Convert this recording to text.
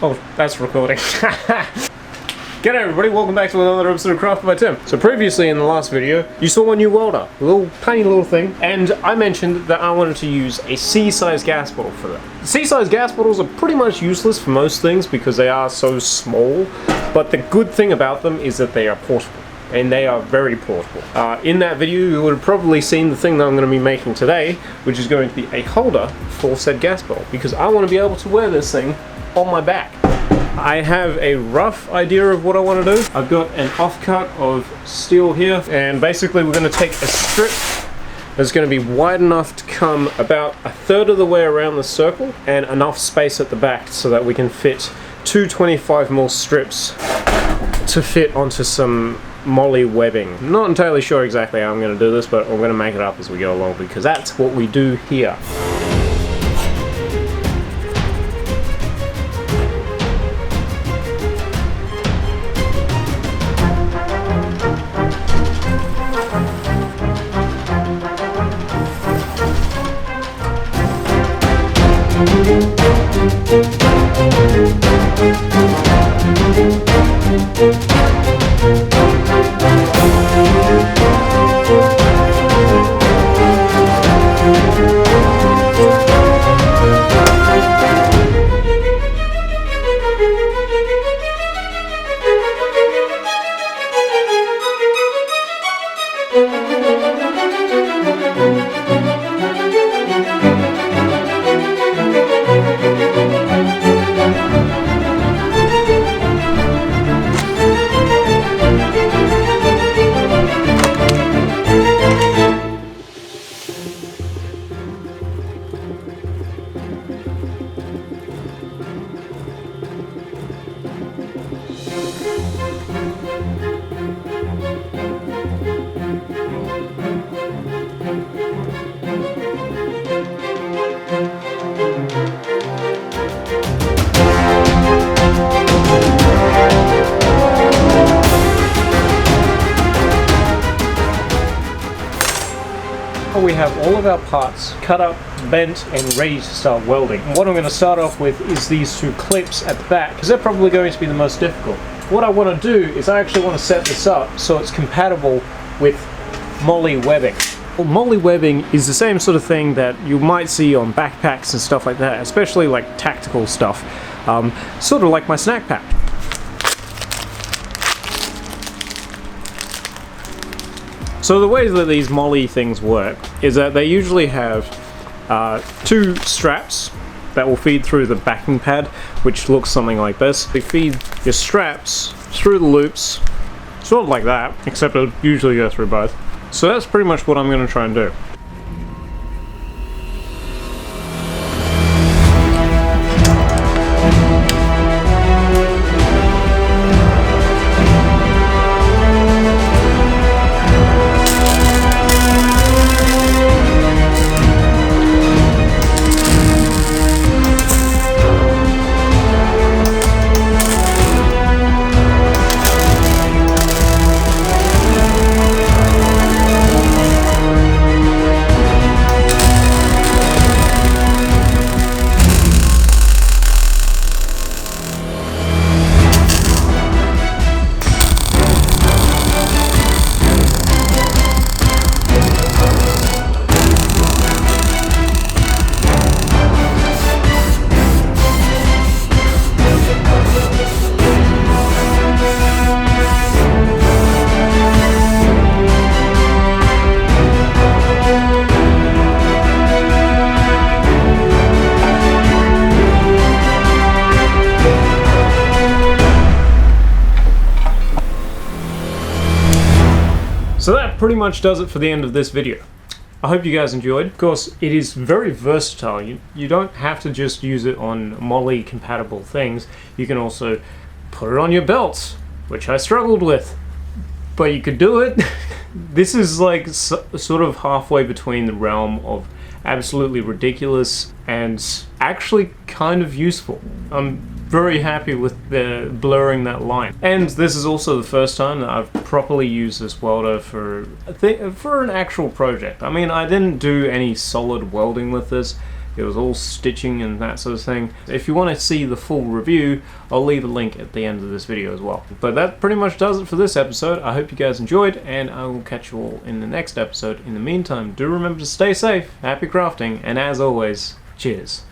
Oh, that's recording. G'day everybody, welcome back to another episode of Crafted by Tim. So previously in the last video, you saw a new welder, a little tiny little thing, and I mentioned that I wanted to use a C-size gas bottle for that. C-size gas bottles are pretty much useless for most things because they are so small, but the good thing about them is that they are portable. And they are very portable. In that video you would have probably seen the thing that I'm going to be making today, which is going to be a holder for said gas bottle, because I want to be able to wear this thing on my back. I have a rough idea of what I want to do. I've got an offcut of steel here, and basically we're going to take a strip that's going to be wide enough to come about a third of the way around the circle and enough space at the back so that we can fit two 25mm strips to fit onto some molly webbing. I'm not entirely sure exactly how I'm going to do this, but I'm going to make it up as we go along because that's what we do here. We have all of our parts cut up, bent, and ready to start welding. And what I'm going to start off with is these two clips at the back, because they're probably going to be the most difficult. What I want to do is I actually want to set this up so it's compatible with molly webbing. Well, molly webbing is the same sort of thing that you might see on backpacks and stuff like that, especially like tactical stuff, sort of like my snack pack. So the way that these molly things work is that they usually have two straps that will feed through the backing pad, which looks something like this. They feed your straps through the loops, sort of like that, except it'll usually go through both. So that's pretty much what I'm going to try and do. So that pretty much does it for the end of this video. I hope you guys enjoyed. Of course, it is very versatile. You don't have to just use it on molly compatible things. You can also put it on your belts, which I struggled with, but you could do it. This is like sort of halfway between the realm of absolutely ridiculous and actually kind of useful. I'm very happy with the blurring that line. And this is also the first time that I've properly used this welder for an actual project. I mean, I didn't do any solid welding with this. It was all stitching and that sort of thing. If you want to see the full review, I'll leave a link at the end of this video as well. But that pretty much does it for this episode. I hope you guys enjoyed, and I will catch you all in the next episode. In the meantime, do remember to stay safe, happy crafting, and as always, cheers.